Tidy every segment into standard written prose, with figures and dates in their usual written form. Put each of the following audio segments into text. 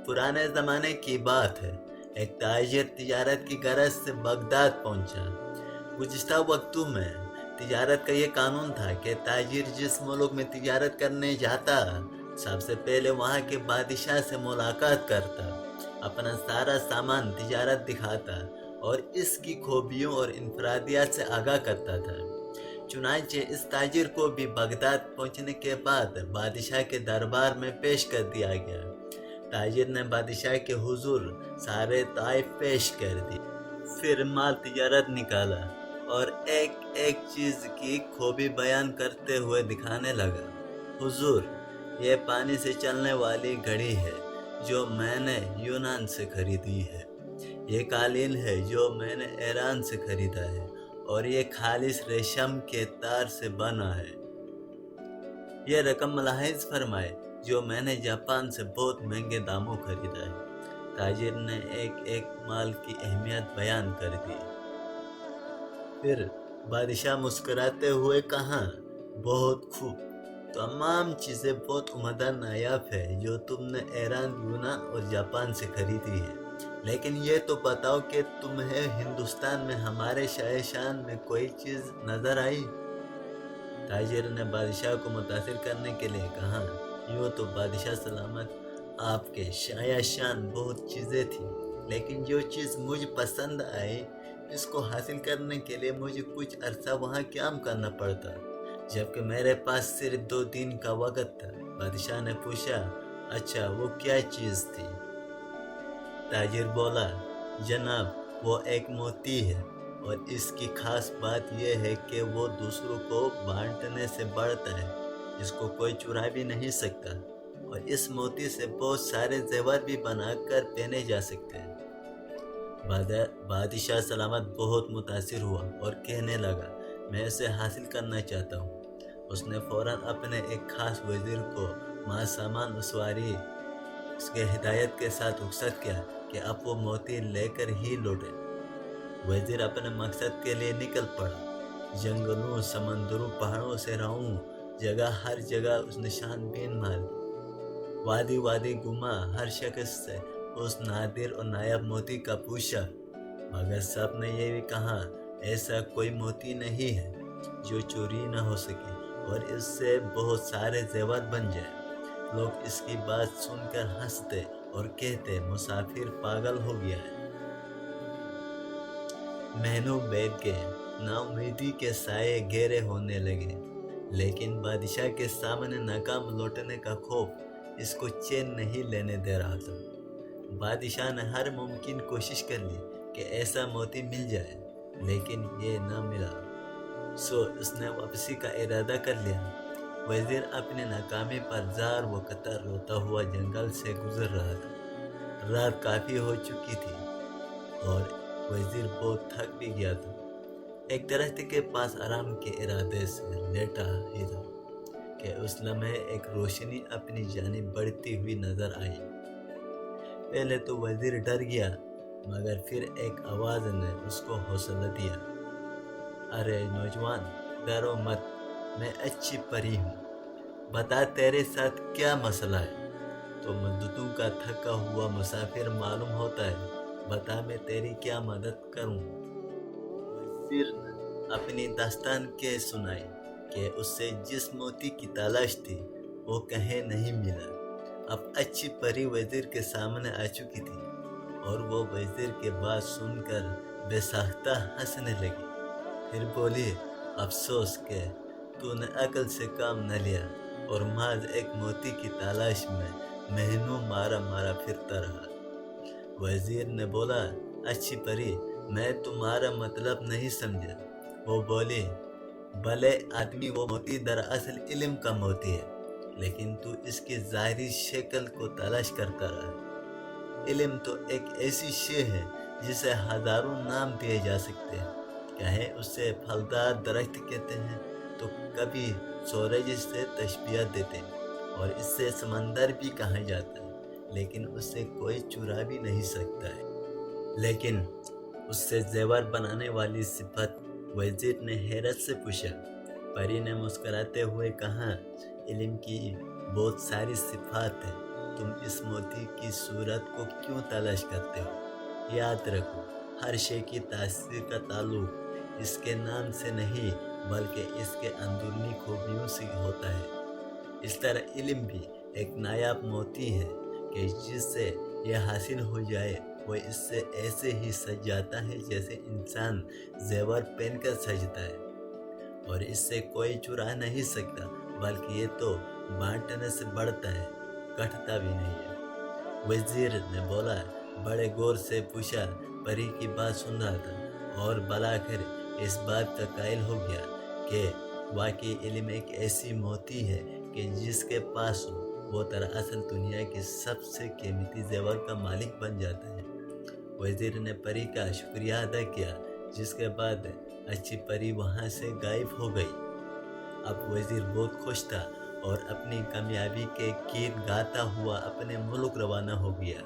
पुराने ज़माने की बात है। एक ताजिर तिजारत की गरज से बगदाद पहुंचा। गुज़िश्ता वक्तों में तिजारत का ये कानून था कि ताजिर जिस मुल्क में तिजारत करने जाता, सबसे पहले वहाँ के बादशाह से मुलाकात करता, अपना सारा सामान तिजारत दिखाता और इसकी खूबियों और इनफरादियात से आगाह करता था। चुनांचे इस ताजिर को भी बगदाद पहुंचने के बाद बादशाह के दरबार में पेश कर दिया गया। ताजिर ने बादशाह के हुजूर सारे ताइफ पेश कर दी, फिर माल तिजारत निकाला और एक एक चीज़ की खूबी बयान करते हुए दिखाने लगा। हुजूर, ये पानी से चलने वाली घड़ी है जो मैंने यूनान से खरीदी है। ये कालीन है जो मैंने ईरान से खरीदा है और ये खालिस रेशम के तार से बना है। ये रकम मलाहिज़ फरमाए जो मैंने जापान से बहुत महंगे दामों खरीदा है। ताजिर ने एक एक माल की अहमियत बयान कर दी। फिर बादशाह मुस्कुराते हुए कहा, बहुत खूब, तमाम चीज़ें बहुत उम्दा नायाब है जो तुमने ईरान, यूनान और जापान से खरीदी है, लेकिन ये तो बताओ कि तुम्हें हिंदुस्तान में हमारे शान में कोई चीज़ नज़र आई? ताजिर ने बादशाह को मुतासिर करने के लिए कहा, यूँ तो बादशाह सलामत, आपके शान बहुत चीज़ें थी, लेकिन जो चीज़ मुझे पसंद आई, इसको हासिल करने के लिए मुझे कुछ अरसा वहाँ क़याम करना पड़ता, जबकि मेरे पास सिर्फ 2 दिन का वक़्त था। बादशाह ने पूछा, अच्छा वो क्या चीज़ थी? ताजिर बोला, जनाब, वो एक मोती है और इसकी खास बात यह है कि वो दूसरों को बांटने से बढ़ता है, इसको कोई चुरा भी नहीं सकता, और इस मोती से बहुत सारे जेवर भी बनाकर पहने जा सकते हैं। बादशाह सलामत बहुत मुतासिर हुआ और कहने लगा, मैं इसे हासिल करना चाहता हूँ। उसने फौरन अपने एक खास वज़ीर को मां सामान उसवारी उसके हिदायत के साथ रुखसत किया कि अब वो मोती लेकर ही लौटे। वज़ीर अपने मकसद के लिए निकल पड़ा। जंगलों, समंदरों, पहाड़ों से राहों, हर जगह उसने छानबीन मारी। वादी वादी घुमा, हर शख्स से उस नादिर और नायाब मोती का पूछा, मगर सब ने ये भी कहा, ऐसा कोई मोती नहीं है जो चोरी न हो सके और इससे बहुत सारे जेवर बन जाए। लोग इसकी बात सुनकर हंसते और कहते, मुसाफिर पागल हो गया है। महीनों बैठ गए, नाउमीदी के साए गहरे होने लगे, लेकिन बादशाह के सामने नाकाम लौटने का खौफ इसको चैन नहीं लेने दे रहा था। बादशाह ने हर मुमकिन कोशिश कर ली कि ऐसा मोती मिल जाए, लेकिन ये न मिला। सो उसने वापसी का इरादा कर लिया। वज़ीर अपनी नाकामी पर जार व कतर रोता हुआ जंगल से गुजर रहा था। रात काफ़ी हो चुकी थी और वज़ीर बहुत थक भी गया था। एक दरख्त के पास आराम के इरादे से लेटा ही था कि उस लम्हे एक रोशनी अपनी जानिब बढ़ती हुई नजर आई। पहले तो वज़ीर डर गया, मगर फिर एक आवाज़ ने उसको हौसला दिया, अरे नौजवान, डरो मत, मैं अच्छी परी हूँ, बता तेरे साथ क्या मसला है? तो मद्दतों का थका हुआ मुसाफिर मालूम होता है, बता मैं तेरी क्या मदद करूँ? वज़ीर ने अपनी दास्तान के सुनाई कि उससे जिस मोती की तलाश थी वो कहीं नहीं मिला। अब अच्छी परी वज़ीर के सामने आ चुकी थी और वो वज़ीर के बात सुनकर बेसाख्ता हंसने लगी। फिर बोली, अफसोस के तूने अकल से काम न लिया और महज एक मोती की तलाश में महीनों मारा मारा फिरता रहा। वज़ीर ने बोला, अच्छी परी, मैं तुम्हारा मतलब नहीं समझा। वो बोली, भले आदमी, वो मोती दरअसल इल्म का मोती है, लेकिन तू इसकी ज़ाहिरी शक्ल को तलाश करता रहा। इल्म तो एक ऐसी शे है जिसे हज़ारों नाम दिए जा सकते हैं। कहे उससे फलदार दरख्त कहते हैं, तो कभी सूरज से तशबीह देते हैं, और इससे समंदर भी कहा जाता है, लेकिन उससे कोई चुरा भी नहीं सकता है। लेकिन उससे जेवर बनाने वाली सिफत? वज़ीर ने हैरत से पूछा। परी ने मुस्कुराते हुए कहा, इल्म की बहुत सारी सिफात हैं, تم اس موتی کی صورت کو کیوں تلاش کرتے ہو؟ یاد رکھو، ہر شے کی تاثیر کا تعلق اس کے نام سے نہیں بلکہ اس کے اندرونی خوبیوں سے ہوتا ہے۔ اس طرح علم بھی ایک نایاب موتی ہے کہ جس سے یہ حاصل ہو جائے وہ اس سے ایسے ہی سج جاتا ہے جیسے انسان زیور پہن کر سجتا ہے، اور اس سے کوئی چرا نہیں سکتا، بلکہ یہ تو بانٹنے سے بڑھتا ہے، کٹتا بھی نہیں ہے۔ وزیر نے بولا، بڑے غور سے پوچھا، پری کی بات سن رہا تھا اور بلا کر اس بات کا قائل ہو گیا کہ واقعی علم ایک ایسی موتی ہے کہ جس کے پاس ہو وہ دراصل دنیا کی سب سے قیمتی زیور کا مالک بن جاتا ہے۔ وزیر نے پری کا شکریہ ادا کیا، جس کے بعد اچھی پری وہاں سے غائب ہو گئی۔ اب وزیر بہت خوش تھا اور اپنی کامیابی کے گیت گاتا ہوا اپنے ملک روانہ ہو گیا۔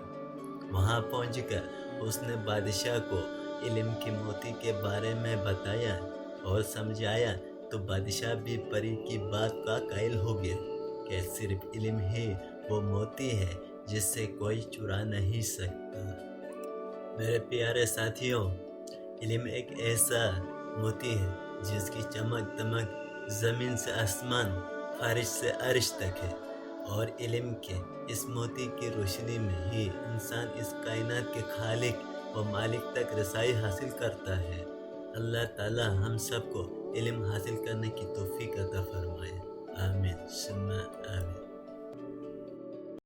وہاں پہنچ کر اس نے بادشاہ کو علم کی موتی کے بارے میں بتایا اور سمجھایا، تو بادشاہ بھی پری کی بات کا قائل ہو گیا کہ صرف علم ہی وہ موتی ہے جس سے کوئی چرا نہیں سکتا۔ میرے پیارے ساتھیوں، علم ایک ایسا موتی ہے جس کی چمک دمک زمین سے آسمان، فرش سے عرش تک ہے، اور علم کے اس موتی کی روشنی میں ہی انسان اس کائنات کے خالق و مالک تک رسائی حاصل کرتا ہے۔ اللہ تعالی ہم سب کو علم حاصل کرنے کی توفیق عطا فرمائے۔ آمین ثم آمین۔